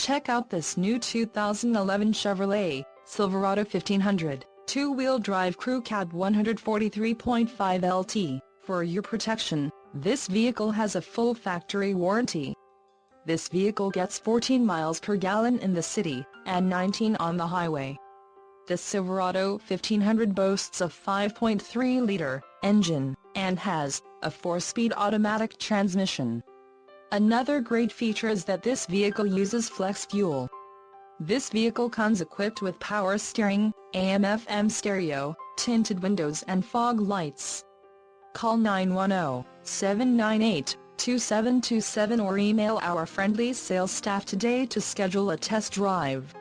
Check out this new 2011 Chevrolet Silverado 1500, two-wheel drive crew cab 143.5 LT. For your protection, this vehicle has a full factory warranty. This vehicle gets 14 miles per gallon in the city, and 19 on the highway. The Silverado 1500 boasts a 5.3-liter engine, and has a 4-speed automatic transmission. Another great feature is that this vehicle uses flex fuel. This vehicle comes equipped with power steering, AM/FM stereo, tinted windows and fog lights. Call 910-798-2727 or email our friendly sales staff today to schedule a test drive.